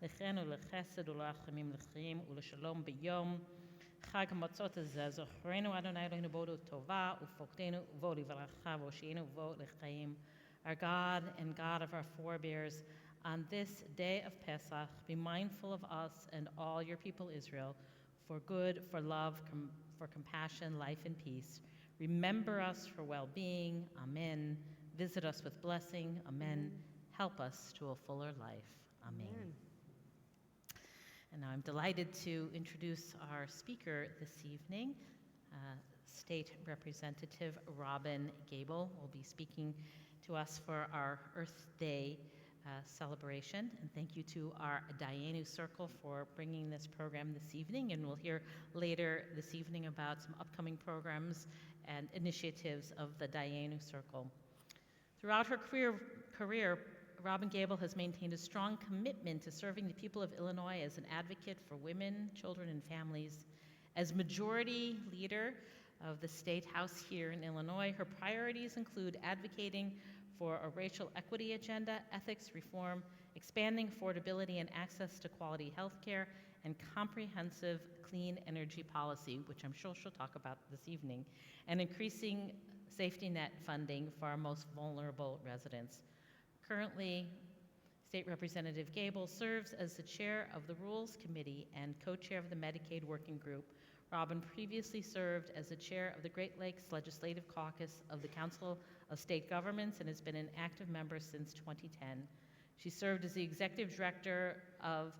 לחן ולחסד ולרחמים לחיים ולשלום ביום. חג המצות הזה, זכרנו אדוני אלוהינו בו לטובה ופוקדנו ובו לברכה והושיענו ובו לחיים. Our God and God of our forebears, on this day of Pesach, be mindful of us and all your people Israel, for good, for love, for compassion, life, and peace. Remember us for well-being. Amen. Visit us with blessing. Amen. Help us to a fuller life. Amen. And now I'm delighted to introduce our speaker this evening, State Representative Robyn Gabel will be speaking to us for our Earth Day celebration. And thank you to our Dayenu Circle for bringing this program this evening. And we'll hear later this evening about some upcoming programs and initiatives of the Dayenu Circle. Throughout her career, Robyn Gabel has maintained a strong commitment to serving the people of Illinois as an advocate for women, children, and families. As majority leader of the State House here in Illinois, her priorities include advocating for a racial equity agenda, ethics reform, expanding affordability and access to quality health care, and comprehensive clean energy policy, which I'm sure she'll talk about this evening, and increasing safety net funding for our most vulnerable residents. Currently, State Representative Gabel serves as the chair of the Rules Committee and co-chair of the Medicaid Working Group. Robyn previously served as the chair of the Great Lakes Legislative Caucus of the Council of State Governments and has been an active member since 2010. She served as the executive director of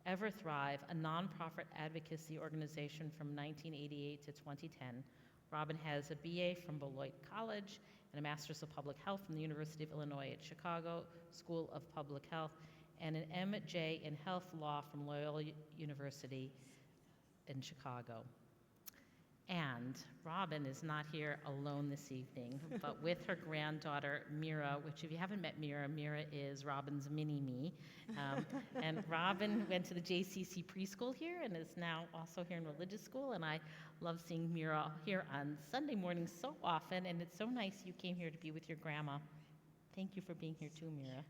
Ever Thrive, a nonprofit advocacy organization from 1988 to 2010. Robyn has a BA from Beloit College and a Master's of Public Health from the University of Illinois at Chicago School of Public Health, and an MJ in Health Law from Loyola University in Chicago. And Robyn is not here alone this evening, but with her granddaughter, Mira, which if you haven't met Mira, Mira is Robyn's mini-me. And Robyn went to the JCC preschool here and is now also here in religious school, and I love seeing Mira here on Sunday mornings so often, and it's so nice you came here to be with your grandma. Thank you for being here too, Mira.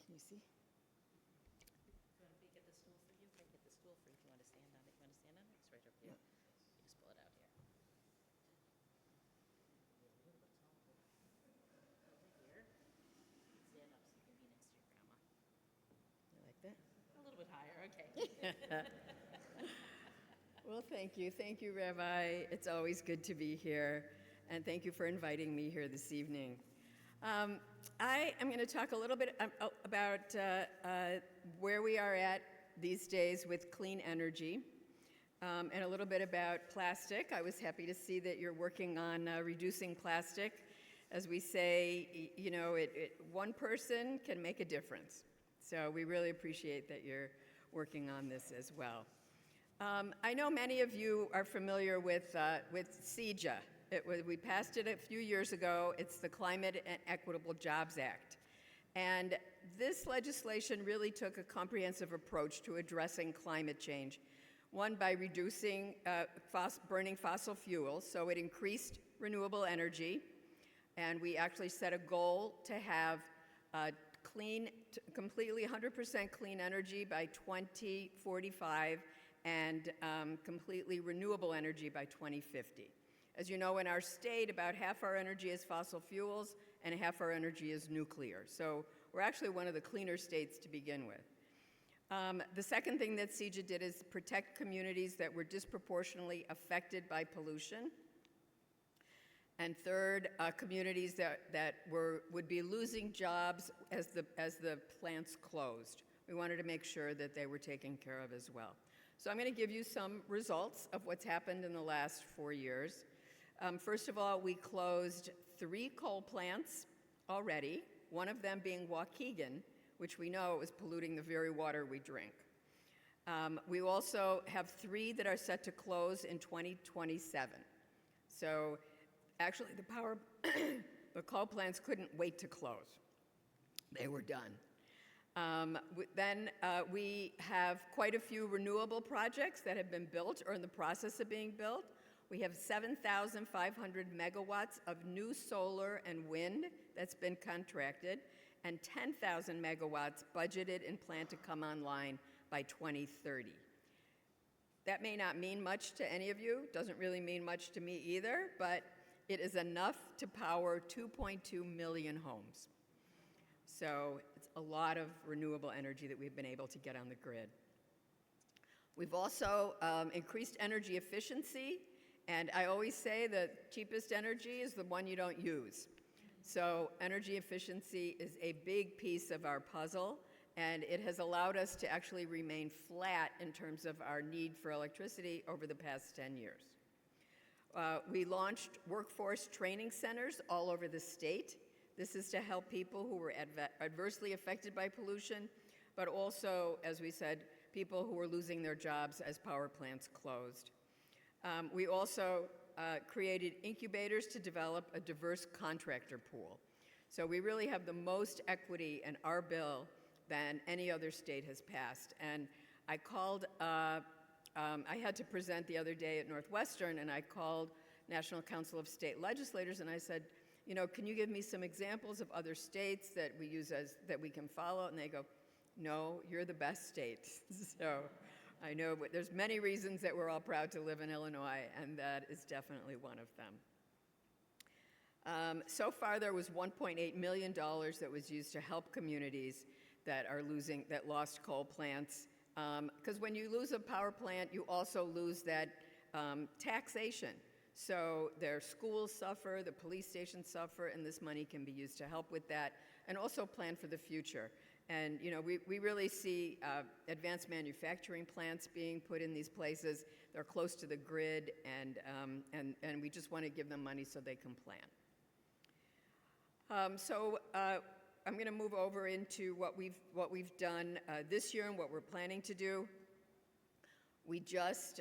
Can you see? You want me to get the stool for you? Can I get the stool for you if you want to stand on it? You want to stand on it? It's right over here. You just pull it out here. Over here. Stand up so you can be next to your grandma. You like that? A little bit higher, okay. Well, thank you. Thank you, Rabbi. It's always good to be here. And thank you for inviting me here this evening. I am going to talk a little bit about where we are at these days with clean energy, and a little bit about plastic. I was happy to see that you're working on reducing plastic. As we say, you know, one person can make a difference. So we really appreciate that you're working on this as well. I know many of you are familiar with CEJA. We passed it a few years ago. It's the Climate and Equitable Jobs Act. And this legislation really took a comprehensive approach to addressing climate change. One, by reducing burning fossil fuels, so it increased renewable energy. And we actually set a goal to have completely 100% clean energy by 2045 and completely renewable energy by 2050. As you know, in our state, about half our energy is fossil fuels and half our energy is nuclear. So we're actually one of the cleaner states to begin with. The second thing that CEJA did is protect communities that were disproportionately affected by pollution. And third, communities that would be losing jobs as the plants closed. We wanted to make sure that they were taken care of as well. So I'm going to give you some results of what's happened in the last 4 years. First of all, we closed 3 coal plants already, one of them being Waukegan, which we know was polluting the very water we drink. We also have 3 that are set to close in 2027. So actually the coal plants couldn't wait to close. They were done. Then we have quite a few renewable projects that have been built or in the process of being built. We have 7,500 megawatts of new solar and wind that's been contracted, and 10,000 megawatts budgeted and planned to come online by 2030. That may not mean much to any of you, doesn't really mean much to me either, but it is enough to power 2.2 million homes. So it's a lot of renewable energy that we've been able to get on the grid. We've also increased energy efficiency, and I always say the cheapest energy is the one you don't use. So energy efficiency is a big piece of our puzzle, and it has allowed us to actually remain flat in terms of our need for electricity over the past 10 years. We launched workforce training centers all over the state. This is to help people who were adversely affected by pollution, but also, as we said, people who were losing their jobs as power plants closed. We also created incubators to develop a diverse contractor pool. So we really have the most equity in our bill than any other state has passed. And I called, I had to present the other day at Northwestern, and I called National Council of State Legislators, and I said, you know, can you give me some examples of other states that we use that we can follow? And they go, no, you're the best state. So I know, but there's many reasons that we're all proud to live in Illinois, and that is definitely one of them. So far, there was $1.8 million that was used to help communities that lost coal plants. Because when you lose a power plant, you also lose that taxation. So their schools suffer, the police stations suffer, and this money can be used to help with that, and also plan for the future. And you know, we really see advanced manufacturing plants being put in these places. They're close to the grid, and we just want to give them money so they can plan. I'm going to move over into what we've done this year and what we're planning to do. We just,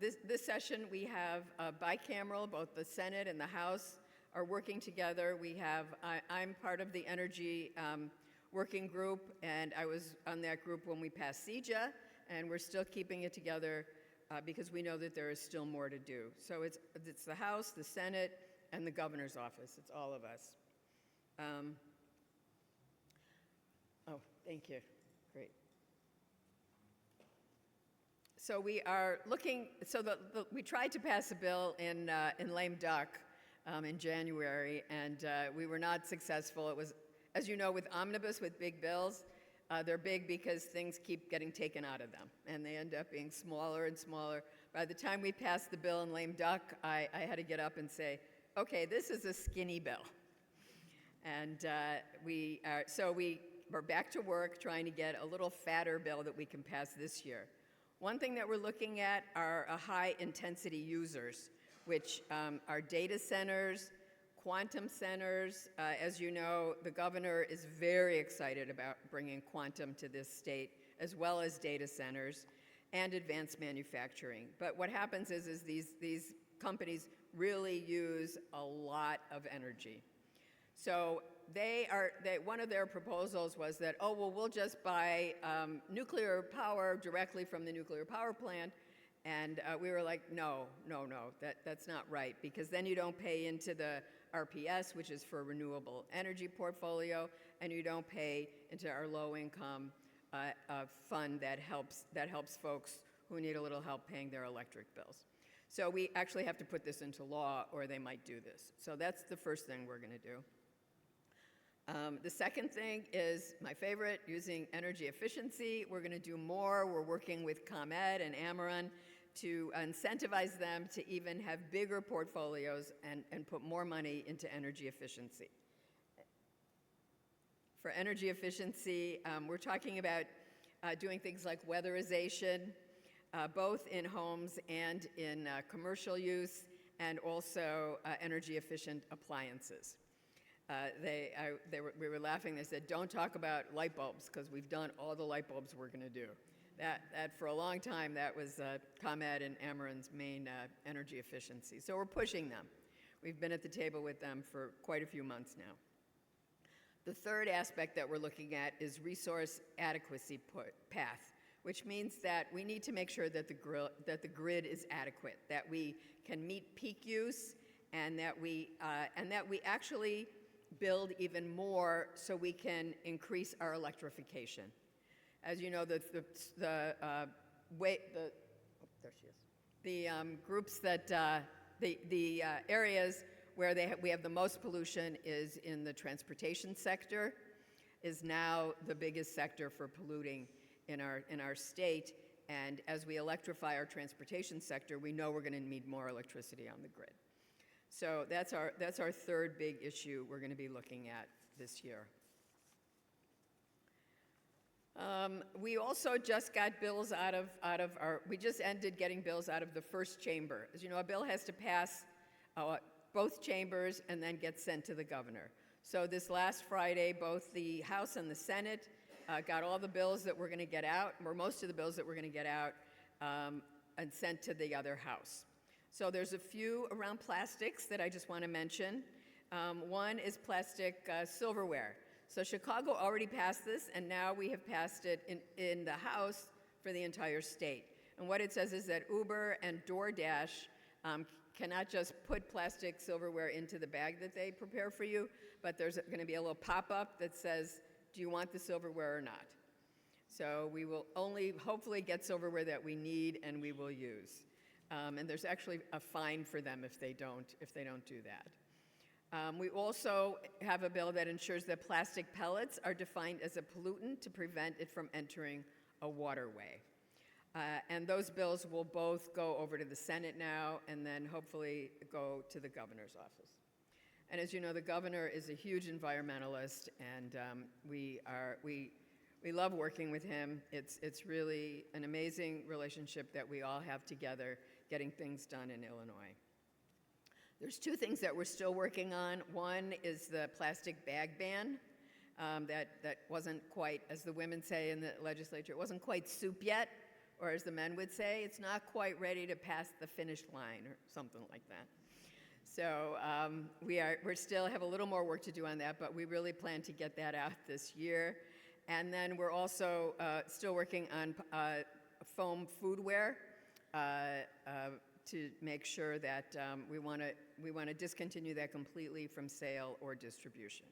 this session we have bicameral, both the Senate and the House are working together. I'm part of the energy working group, and I was on that group when we passed CEJA, and we're still keeping it together because we know that there is still more to do. So it's the House, the Senate, and the governor's office. It's all of us. Oh, thank you. Great. So we are looking, we tried to pass a bill in lame duck in January, and we were not successful. It was, as you know, with omnibus, with big bills, they're big because things keep getting taken out of them, and they end up being smaller and smaller. By the time we passed the bill in lame duck, I had to get up and say, okay, this is a skinny bill. And we're back to work trying to get a little fatter bill that we can pass this year. One thing that we're looking at are high-intensity users, which are data centers, quantum centers. As you know, the governor is very excited about bringing quantum to this state, as well as data centers and advanced manufacturing. But what happens is these companies really use a lot of energy. So one of their proposals was that, oh, well, we'll just buy nuclear power directly from the nuclear power plant. And we were like, no, that's not right, because then you don't pay into the RPS, which is for renewable energy portfolio, and you don't pay into our low-income fund that helps folks who need a little help paying their electric bills. So we actually have to put this into law, or they might do this. So that's the first thing we're going to do. The second thing is my favorite, using energy efficiency. We're going to do more. We're working with ComEd and Ameren to incentivize them to even have bigger portfolios and put more money into energy efficiency. For energy efficiency, we're talking about doing things like weatherization, both in homes and in commercial use, and also energy efficient appliances. We were laughing. They said, don't talk about light bulbs, because we've done all the light bulbs we're going to do. That for a long time, that was ComEd and Ameren's main energy efficiency. So we're pushing them. We've been at the table with them for quite a few months now. The third aspect that we're looking at is resource adequacy path, which means that we need to make sure that the grid is adequate, that we can meet peak use, and that we actually build even more so we can increase our electrification. As you know, groups that the areas where we have the most pollution is in the transportation sector, is now the biggest sector for polluting in our state. And as we electrify our transportation sector, we know we're going to need more electricity on the grid. So that's our third big issue we're going to be looking at this year. We also just got bills we just ended getting bills out of the first chamber. As you know, a bill has to pass both chambers and then get sent to the governor. So this last Friday, both the House and the Senate got all the bills that we're going to get out, or most of the bills that we're going to get out, and sent to the other House. So there's a few around plastics that I just want to mention. One is plastic silverware. So Chicago already passed this, and now we have passed it in the House for the entire state. And what it says is that Uber and DoorDash cannot just put plastic silverware into the bag that they prepare for you, but there's going to be a little pop-up that says, do you want the silverware or not? So we will only hopefully get silverware that we need and we will use. And there's actually a fine for them if they don't do that. We also have a bill that ensures that plastic pellets are defined as a pollutant to prevent it from entering a waterway. And those bills will both go over to the Senate now and then hopefully go to the governor's office. And as you know, the governor is a huge environmentalist, and we love working with him. It's really an amazing relationship that we all have together getting things done in Illinois. There's two things that we're still working on. One is the plastic bag ban. That wasn't quite, as the women say in the legislature, it wasn't quite soup yet, or as the men would say, it's not quite ready to pass the finish line, or something like that. So we still have a little more work to do on that, but we really plan to get that out this year. And then we're also still working on foam foodware to make sure that we want to discontinue that completely from sale or distribution.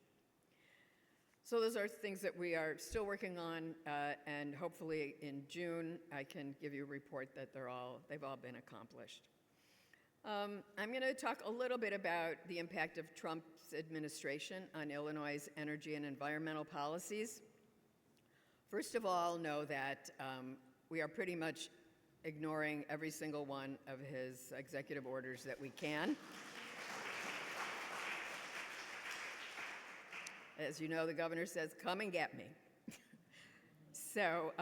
So those are things that we are still working on, and hopefully in June I can give you a report that they've all been accomplished. I'm going to talk a little bit about the impact of Trump's administration on Illinois' energy and environmental policies. First of all, know that we are pretty much ignoring every single one of his executive orders that we can. As you know, the governor says, come and get me. So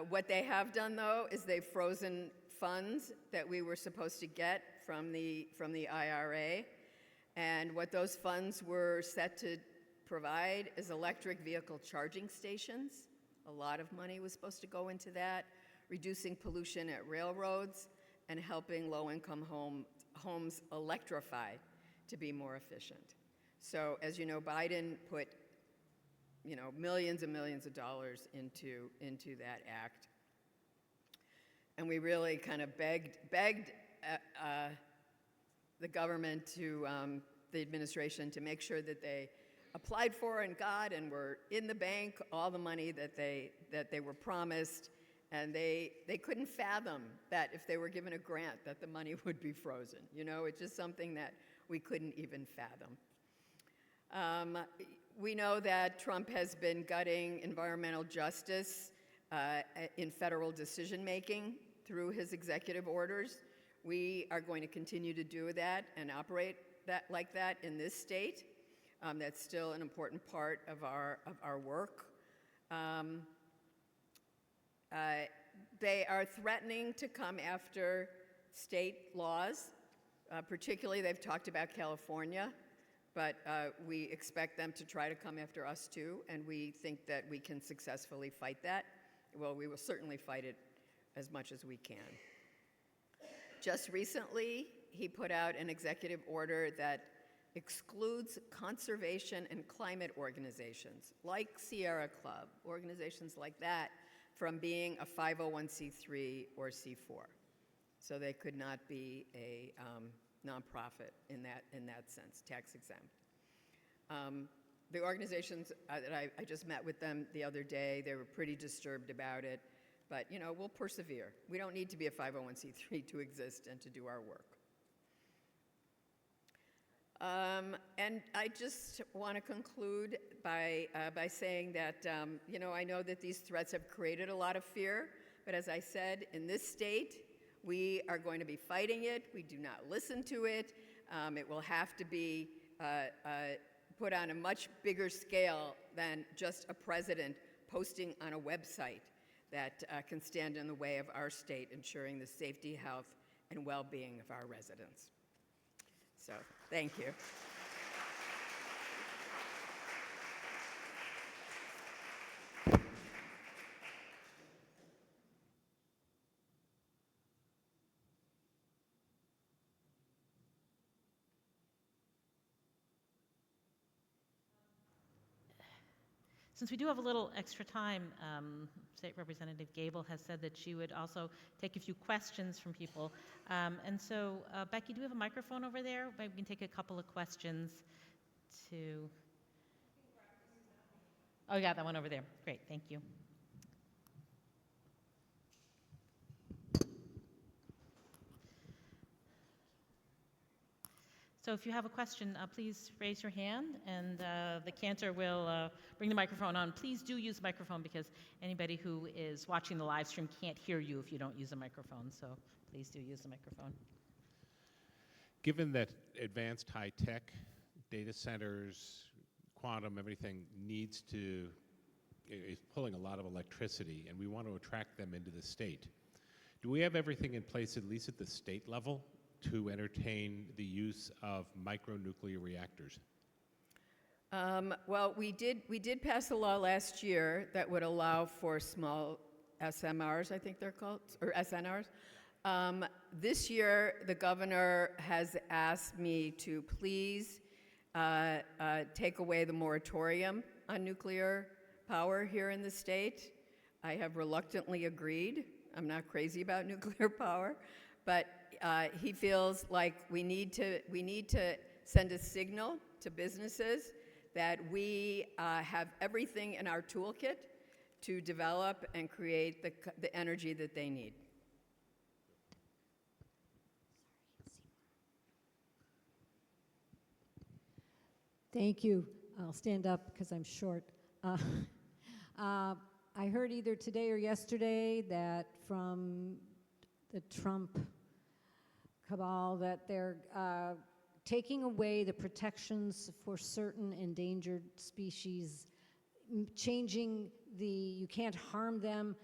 what they have done, though, is they've frozen funds that we were supposed to get from the IRA. And what those funds were set to provide is electric vehicle charging stations. A lot of money was supposed to go into that, reducing pollution at railroads, and helping low-income homes electrify to be more efficient. So, as you know, Biden put, millions and millions of dollars into that act. And we really kind of begged the government the administration to make sure that they applied for and got and were in the bank all the money that they were promised. And they couldn't fathom that if they were given a grant that the money would be frozen. It's just something that we couldn't even fathom. We know that Trump has been gutting environmental justice in federal decision-making through his executive orders. We are going to continue to do that and operate like that in this state. That's still an important part of our work. They are threatening to come after state laws. Particularly, they've talked about California, but we expect them to try to come after us too, and we think that we can successfully fight that. Well, we will certainly fight it as much as we can. Just recently, he put out an executive order that excludes conservation and climate organizations like Sierra Club, organizations like that from being a 501c3 or C4. So they could not be a nonprofit in that sense, tax exempt. The organizations that I just met with them the other day, they were pretty disturbed about it, but we'll persevere. We don't need to be a 501c3 to exist and to do our work. And I just want to conclude by saying that, I know that these threats have created a lot of fear, but as I said, in this state, we are going to be fighting it. We do not listen to it. It will have to be put on a much bigger scale than just a president posting on a website that can stand in the way of our state, ensuring the safety, health, and well-being of our residents. So, thank you. Since we do have a little extra time, State Representative Gabel has said that she would also take a few questions from people. And so, Becky, do we have a microphone over there? Maybe we can take a couple of questions to... Oh, yeah, that one over there. Great, thank you. So if you have a question, please raise your hand, and the cantor will bring the microphone on. Please do use the microphone, because anybody who is watching the live stream can't hear you if you don't use a microphone, so please do use the microphone. Given that advanced high-tech data centers, quantum, everything is pulling a lot of electricity, and we want to attract them into the state, do we have everything in place, at least at the state level, to entertain the use of micronuclear reactors? Well, we did pass a law last year that would allow for small SMRs, I think they're called, or SNRs. This year, the governor has asked me to please take away the moratorium on nuclear power here in the state. I have reluctantly agreed. I'm not crazy about nuclear power, but he feels like we need to send a signal to businesses that we have everything in our toolkit to develop and create the energy that they need. Thank you. I'll stand up because I'm short. I heard either today or yesterday that from the Trump cabal that they're taking away the protections for certain endangered species, changing you can't harm them,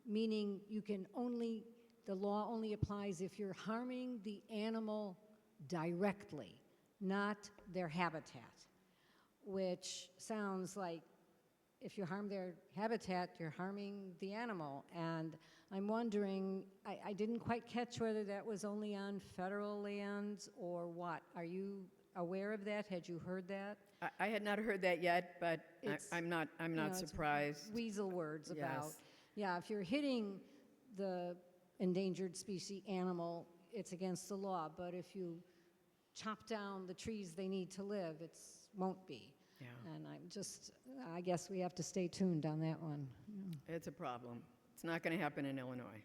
meaning the law only applies if you're harming the animal directly, not their habitat, which sounds like if you harm their habitat, you're harming the animal. And I'm wondering, I didn't quite catch whether that was only on federal lands or what. Are you aware of that? Had you heard that? I had not heard that yet, but I'm not surprised. Weasel words Yes. about. Yeah, if you're hitting the endangered species animal, it's against the law. But if you chop down the trees they need to live, it won't be. Yeah. And I guess we have to stay tuned on that one. It's a problem. It's not going to happen in Illinois.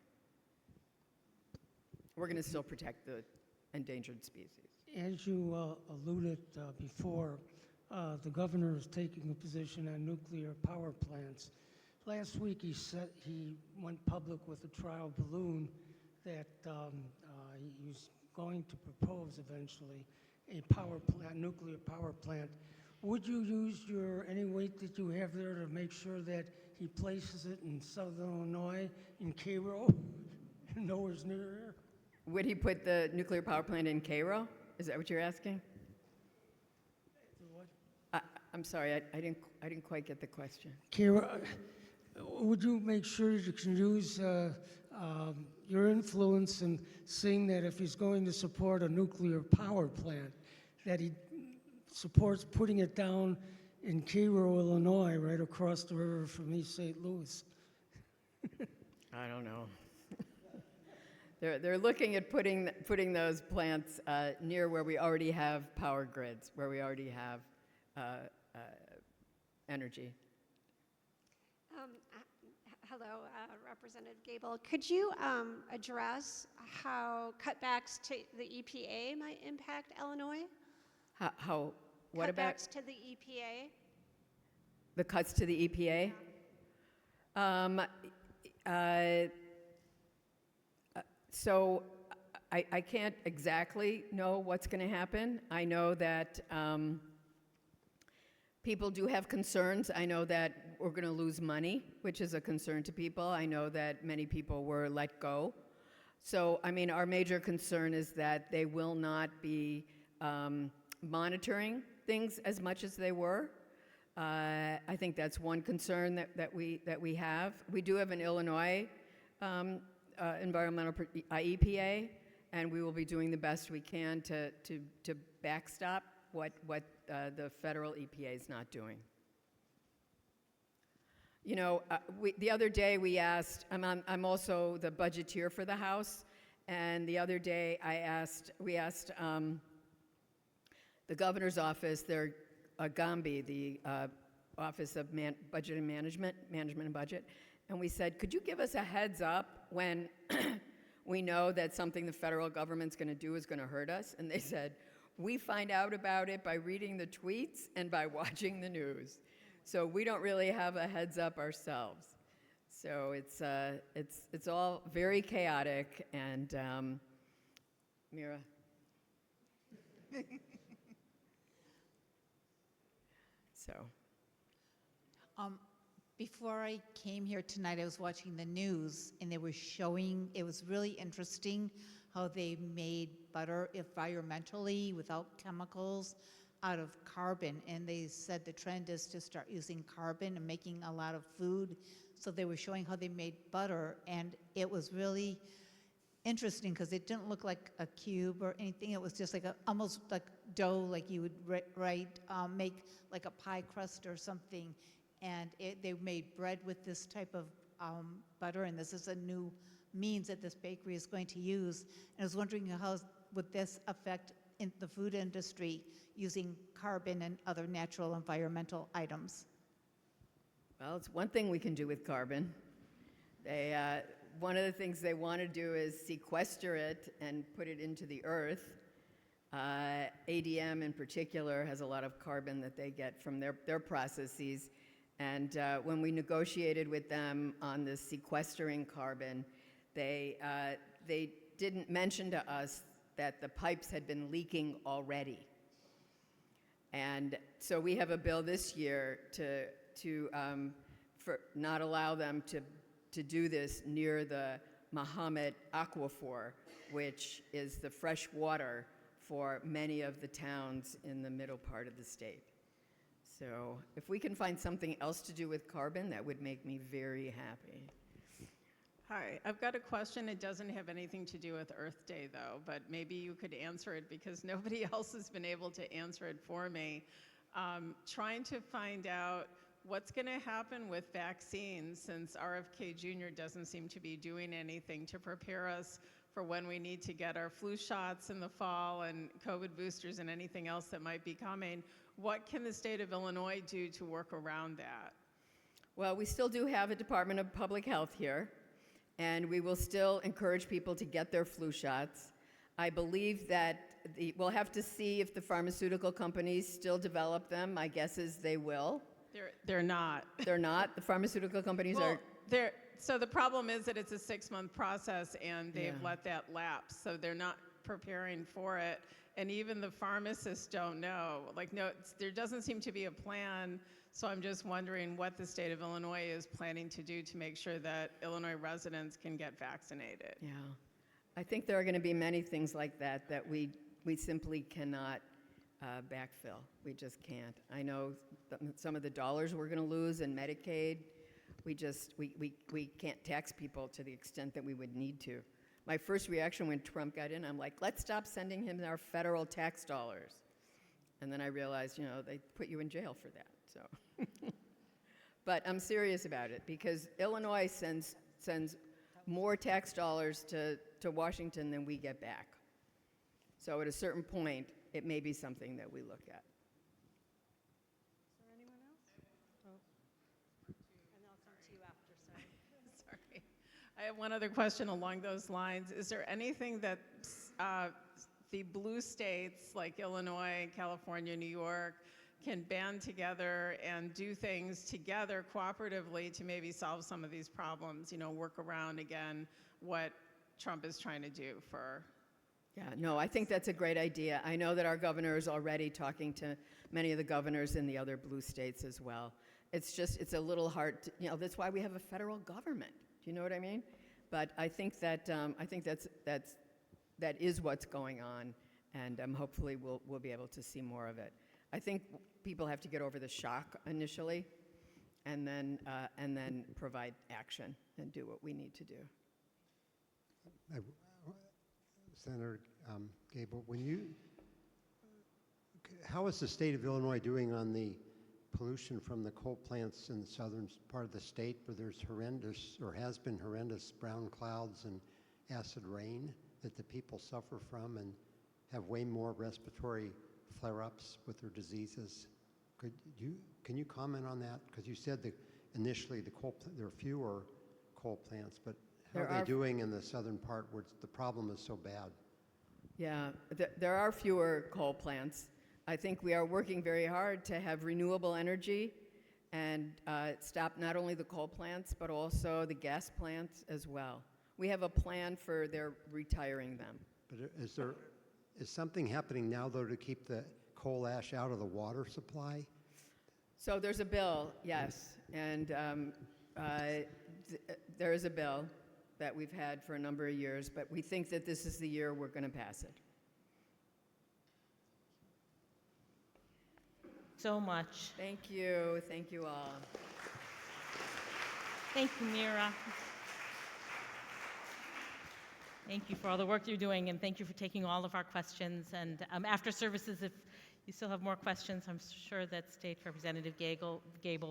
We're going to still protect the endangered species. As you alluded before, the governor is taking a position on nuclear power plants. Last week he went public with a trial balloon that he was going to propose eventually a nuclear power plant. Would you use any weight that you have there to make sure that he places it in southern Illinois, in Cairo, nowhere near here? Would he put the nuclear power plant in Cairo? Is that what you're asking? What? I'm sorry, I didn't quite get the question. Cairo, would you make sure you can use your influence in seeing that if he's going to support a nuclear power plant, that he supports putting it down in Cairo, Illinois, right across the river from East St. Louis? I don't know. They're looking at putting those plants near where we already have power grids, where we already have energy. Hello, Representative Gabel. Could you address how cutbacks to the EPA might impact Illinois? How what about Cutbacks to the EPA? the cuts to the EPA? So I can't exactly know what's going to happen. I know that people do have concerns. I know that we're going to lose money, which is a concern to people. I know that many people were let go. So, I mean, our major concern is that they will not be monitoring things as much as they were. I think that's one concern that we have. We do have an Illinois environmental EPA, and we will be doing the best we can to backstop what the federal EPA is not doing. You know, the other day we asked. I'm also the budgeteer for the House, and the other day we asked the governor's office, their GAMBI, the Office of Budget and Management and Budget, and we said, could you give us a heads up when we know that something the federal government's going to do is going to hurt us? And they said, we find out about it by reading the tweets and by watching the news. So we don't really have a heads up ourselves. So it's all very chaotic, and Mira. So. Before I came here tonight, I was watching the news, and they were showing, it was really interesting how they made butter environmentally without chemicals out of carbon. And they said the trend is to start using carbon and making a lot of food. So they were showing how they made butter, and it was really interesting because it didn't look like a cube or anything. It was just like almost like dough, like you would make like a pie crust or something. And they made bread with this type of butter, and this is a new means that this bakery is going to use. And I was wondering how would this affect in the food industry using carbon and other natural environmental items? Well, it's one thing we can do with carbon. One of the things they want to do is sequester it and put it into the earth. ADM in particular has a lot of carbon that they get from their processes. And when we negotiated with them on the sequestering carbon, they didn't mention to us that the pipes had been leaking already. And so we have a bill this year to not allow them to do this near the Mahomet Aquifer, which is the fresh water for many of the towns in the middle part of the state. So if we can find something else to do with carbon, that would make me very happy. Hi, I've got a question. It doesn't have anything to do with Earth Day, though, but maybe you could answer it because nobody else has been able to answer it for me. Trying to find out what's going to happen with vaccines, since RFK Jr. doesn't seem to be doing anything to prepare us for when we need to get our flu shots in the fall and COVID boosters and anything else that might be coming. What can the state of Illinois do to work around that? Well, we still do have a Department of Public Health here, and we will still encourage people to get their flu shots. I believe that we'll have to see if the pharmaceutical companies still develop them. My guess is they will. They're not. They're not? The pharmaceutical companies Well, are? So the problem is that it's a 6-month process, and they've let that lapse, so they're not preparing for it. And even the pharmacists don't know. There doesn't seem to be a plan, so I'm just wondering what the state of Illinois is planning to do to make sure that Illinois residents can get vaccinated. Yeah. I think there are going to be many things like that that we simply cannot backfill. We just can't. I know some of the dollars we're going to lose in Medicaid. We can't tax people to the extent that we would need to. My first reaction when Trump got in, I'm like, let's stop sending him our federal tax dollars. And then I realized, they put you in jail for that. So, but I'm serious about it because Illinois sends sends more tax dollars to Washington than we get back. So at a certain point, it may be something that we look at. Sorry. I have one other question along those lines. Is there anything that the blue states like Illinois, California, New York can band together and do things together cooperatively to maybe solve some of these problems, work around, again, what Trump is trying to do for... Yeah, no, I think that's a great idea. I know that our governor is already talking to many of the governors in the other blue states as well. It's a little hard to, that's why we have a federal government. Do you know what I mean? But I think that that is what's going on, and hopefully we'll be able to see more of it. I think people have to get over the shock initially, and then provide action and do what we need to do. Senator Gabel, how is the state of Illinois doing on the pollution from the coal plants in the southern part of the state, where there's horrendous, or has been horrendous, brown clouds and acid rain that the people suffer from and have way more respiratory flare-ups with their diseases? Can you comment on that? Because you said that initially there are fewer coal plants, but how are they doing in the southern part where the problem is so bad? Yeah, there are fewer coal plants. I think we are working very hard to have renewable energy and stop not only the coal plants, but also the gas plants as well. We have a plan for their retiring them. But is something happening now, though, to keep the coal ash out of the water supply? So there's a bill, yes, and there is a bill that we've had for a number of years, but we think that this is the year we're going to pass it. So much. Thank you all. Thank you, Mira. Thank you for all the work you're doing, and thank you for taking all of our questions. And after services, if you still have more questions, I'm sure that State Representative Gabel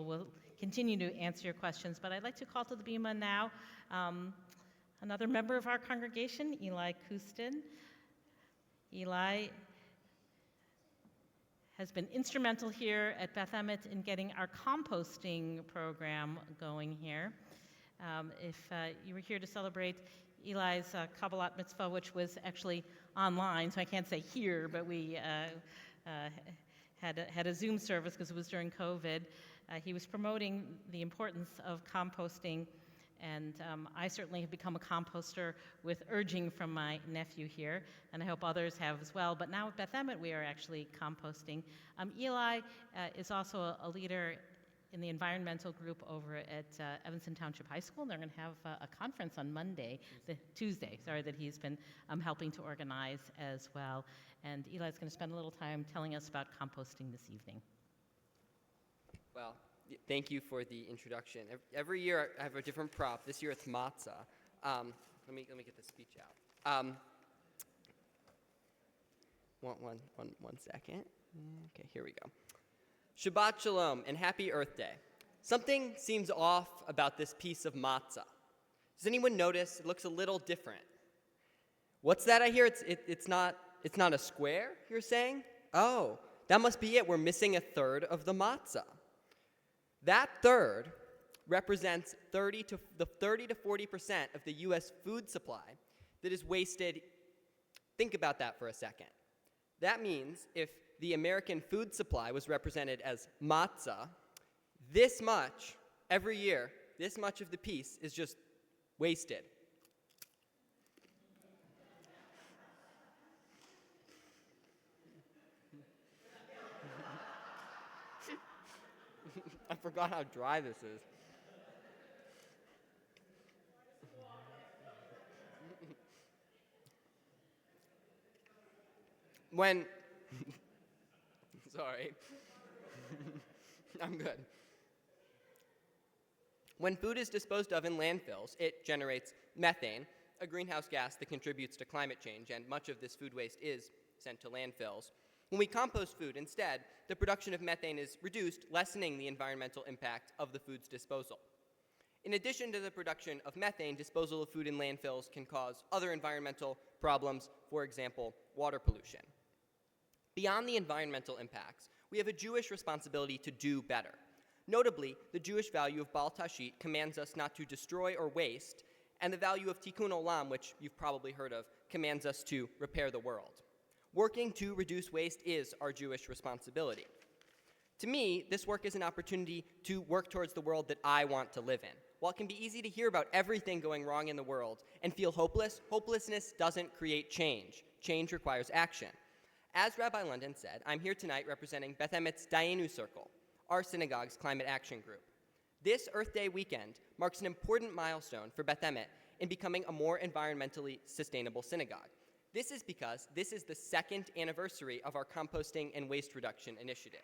will continue to answer your questions. But I'd like to call to the bema now another member of our congregation, Eli Coustan. Eli has been instrumental here at Beth Emmet in getting our composting program going here. If you were here to celebrate Eli's Kabbalat Mitzvah, which was actually online, so I can't say here, but we had a Zoom service because it was during COVID. He was promoting the importance of composting, and I certainly have become a composter with urging from my nephew here, and I hope others have as well. But now at Beth Emmet, we are actually composting. Eli is also a leader in the environmental group over at Evanston Township High School, and they're going to have a conference on Tuesday, that he's been helping to organize as well. And Eli's going to spend a little time telling us about composting this evening. Well, thank you for the introduction. Every year I have a different prop. This year it's matzah. Let me get the speech out. One second. Okay, here we go. Shabbat Shalom and Happy Earth Day. Something seems off about this piece of matzah. Does anyone notice? It looks a little different. What's that I hear? It's not a square, you're saying? Oh, that must be it. We're missing a third of the matzah. That third represents 30 to 40% of the U.S. food supply that is wasted. Think about that for a second. That means if the American food supply was represented as matzah, this much every year, this much of the piece is just wasted. I forgot how dry this is. Sorry. I'm good. When food is disposed of in landfills, it generates methane, a greenhouse gas that contributes to climate change, and much of this food waste is sent to landfills. When we compost food instead, the production of methane is reduced, lessening the environmental impact of the food's disposal. In addition to the production of methane, disposal of food in landfills can cause other environmental problems, for example, water pollution. Beyond the environmental impacts, we have a Jewish responsibility to do better. Notably, the Jewish value of Bal Tashit commands us not to destroy or waste, and the value of Tikkun Olam, which you've probably heard of, commands us to repair the world. Working to reduce waste is our Jewish responsibility. To me, this work is an opportunity to work towards the world that I want to live in. While it can be easy to hear about everything going wrong in the world and feel hopeless, hopelessness doesn't create change. Change requires action. As Rabbi London said, I'm here tonight representing Beth Emet's Dayenu Circle, our synagogue's climate action group. This Earth Day weekend marks an important milestone for Beth Emet in becoming a more environmentally sustainable synagogue. This is because this is the second anniversary of our composting and waste reduction initiative.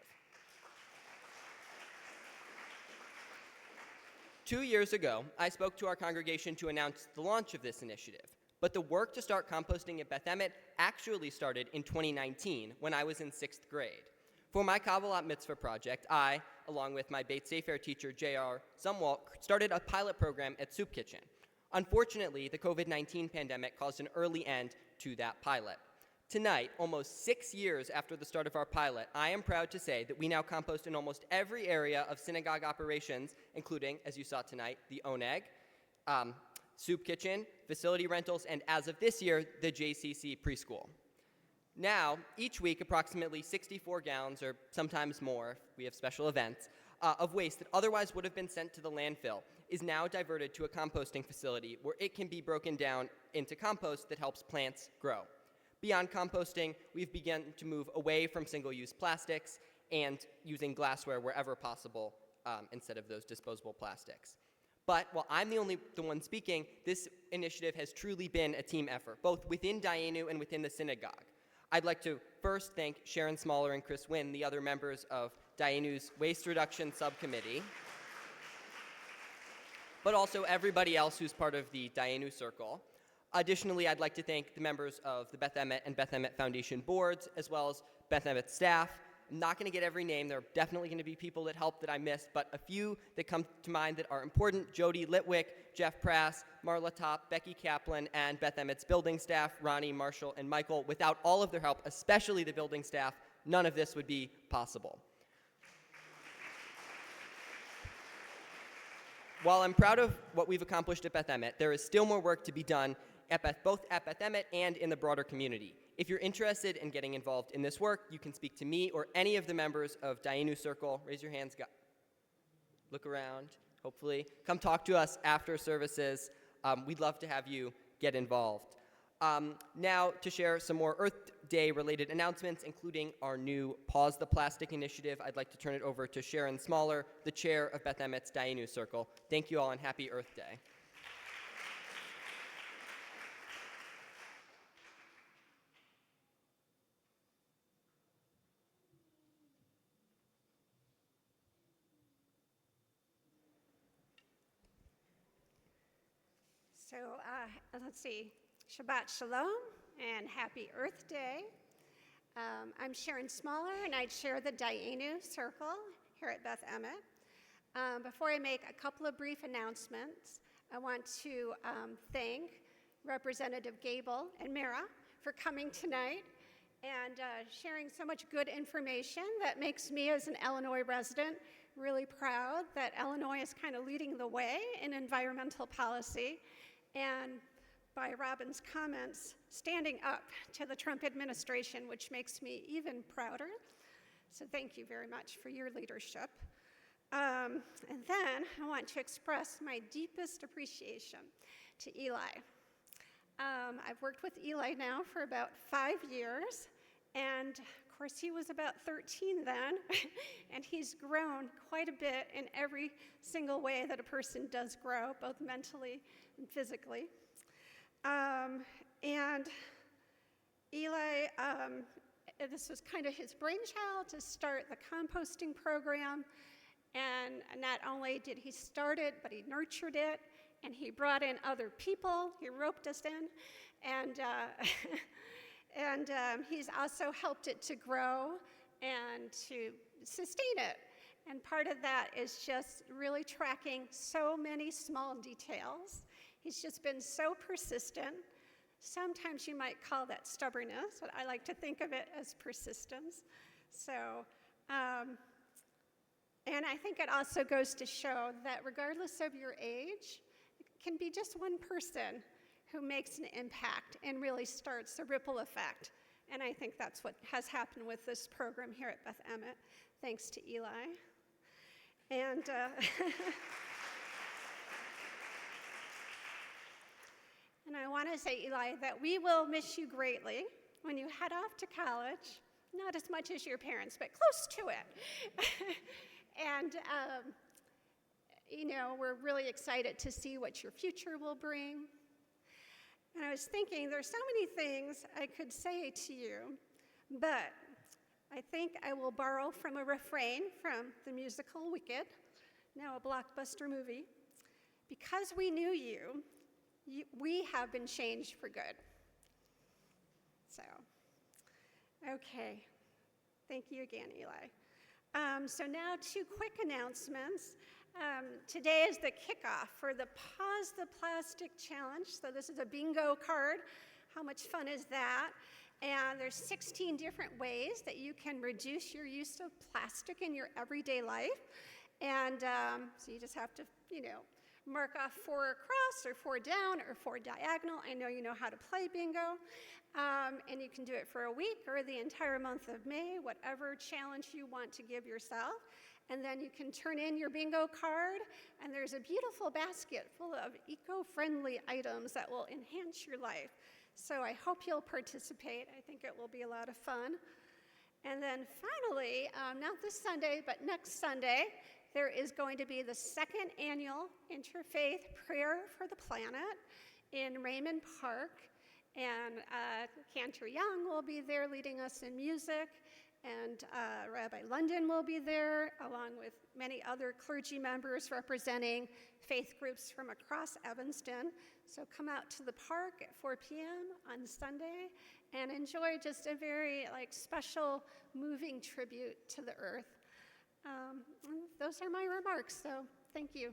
2 years ago, I spoke to our congregation to announce the launch of this initiative, but the work to start composting at Beth Emet actually started in 2019 when I was in 6th grade. For my Kabbalat Mitzvah project, I, along with my Beit Sefer teacher J.R. Zumwalt, started a pilot program at Soup Kitchen. Unfortunately, the COVID-19 pandemic caused an early end to that pilot. Tonight, almost 6 years after the start of our pilot, I am proud to say that we now compost in almost every area of synagogue operations, including, as you saw tonight, the Oneg, Soup Kitchen, facility rentals, and as of this year, the JCC preschool. Now, each week, approximately 64 gallons, or sometimes more if we have special events, of waste that otherwise would have been sent to the landfill is now diverted to a composting facility where it can be broken down into compost that helps plants grow. Beyond composting, we've begun to move away from single-use plastics and using glassware wherever possible instead of those disposable plastics. But while I'm the one speaking, this initiative has truly been a team effort, both within Dayenu and within the synagogue. I'd like to first thank Sharon Smaller and Chris Wynn, the other members of Dayenu's Waste Reduction Subcommittee, but also everybody else who's part of the Dayenu Circle. Additionally, I'd like to thank the members of the Beth Emet and Beth Emet Foundation boards, as well as Beth Emet staff. I'm not going to get every name. There are definitely going to be people that helped that I missed, but a few that come to mind that are important: Jody Litwick, Jeff Prass, Marla Top, Becky Kaplan, and Beth Emet's building staff, Ronnie, Marshall, and Michael. Without all of their help, especially the building staff, none of this would be possible. While I'm proud of what we've accomplished at Beth Emet, there is still more work to be done both at Beth Emet and in the broader community. If you're interested in getting involved in this work, you can speak to me or any of the members of Dayenu Circle. Raise your hands, look around, hopefully. Come talk to us after services. We'd love to have you get involved. Now to share some more Earth Day related announcements, including our new Pause the Plastic initiative, I'd like to turn it over to Sharon Smaller, the chair of Beth Emet's Dayenu Circle. Thank you all and happy Earth Day. So let's see, Shabbat Shalom and Happy Earth Day. I'm Sharon Smaller and I chair the Dayenu Circle here at Beth Emet. Before I make a couple of brief announcements, I want to thank Representative Gabel and Mara for coming tonight and sharing so much good information that makes me as an Illinois resident really proud that Illinois is kind of leading the way in environmental policy. And by Robyn's comments, standing up to the Trump administration, which makes me even prouder. So thank you very much for your leadership. And then I want to express my deepest appreciation to Eli. I've worked with Eli now for about 5 years, and of course he was about 13 then, and he's grown quite a bit in every single way that a person does grow, both mentally and physically. And Eli, this was kind of his brainchild to start the composting program, and not only did he start it, but he nurtured it, and he brought in other people, he roped us in, and he's also helped it to grow and to sustain it. And part of that is just really tracking so many small details. He's just been so persistent. Sometimes you might call that stubbornness, but I like to think of it as persistence. So, and I think it also goes to show that regardless of your age, it can be just one person who makes an impact and really starts a ripple effect. And I think that's what has happened with this program here at Beth Emmet, thanks to Eli. And and I want to say, Eli, that we will miss you greatly when you head off to college. Not as much as your parents, but close to it. And, you know, we're really excited to see what your future will bring. And I was thinking, there's so many things I could say to you, but I think I will borrow from a refrain from the musical Wicked, now a blockbuster movie. Because we knew you, we have been changed for good. So, okay. Thank you again, Eli. So now 2 quick announcements. Today is the kickoff for the Pause the Plastic Challenge. So this is a bingo card. How much fun is that? And there's 16 different ways that you can reduce your use of plastic in your everyday life. And so you just have to, you know, mark off 4 across or 4 down or 4 diagonal. I know you know how to play bingo. And you can do it for a week or the entire month of May, whatever challenge you want to give yourself. And then you can turn in your bingo card, and there's a beautiful basket full of eco-friendly items that will enhance your life. So I hope you'll participate. I think it will be a lot of fun. And then finally, not this Sunday, but next Sunday, there is going to be the 2nd annual Interfaith Prayer for the Planet in Raymond Park. And Cantor Young will be there leading us in music, and Rabbi London will be there, along with many other clergy members representing faith groups from across Evanston. So come out to the park at 4 p.m. on Sunday and enjoy just a very special, moving tribute to the earth. Those are my remarks, so thank you.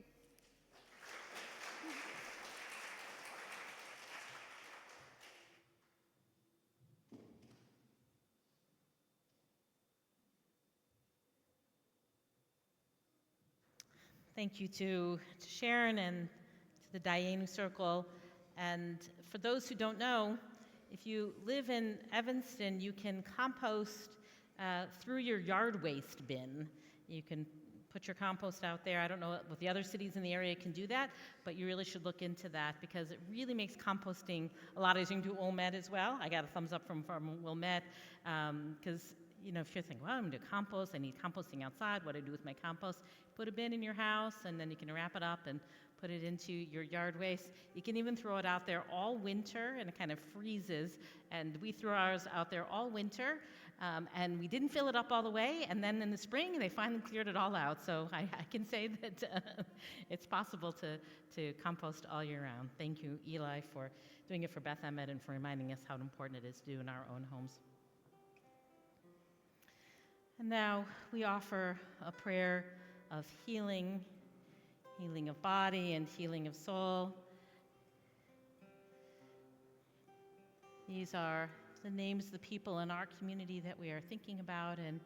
Thank you to Sharon and to the Dayenu Circle. And for those who don't know, if you live in Evanston, you can compost through your yard waste bin. You can put your compost out there. I don't know what the other cities in the area can do that, but you really should look into that because it really makes composting a lot easier. You can do Wilmette as well. I got a thumbs up from Wilmette because you know, if you're thinking, well, I'm gonna do compost, I need composting outside, what do I do with my compost? Put a bin in your house, and then you can wrap it up and put it into your yard waste. You can even throw it out there all winter, and it kind of freezes, and we threw ours out there all winter, and we didn't fill it up all the way, and then in the spring, they finally cleared it all out, so I can say that it's possible to compost all year round. Thank you, Eli, for doing it for Beth Emmet and for reminding us how important it is to do in our own homes. And now we offer a prayer of healing, healing of body and healing of soul. These are the names of the people in our community that we are thinking about, and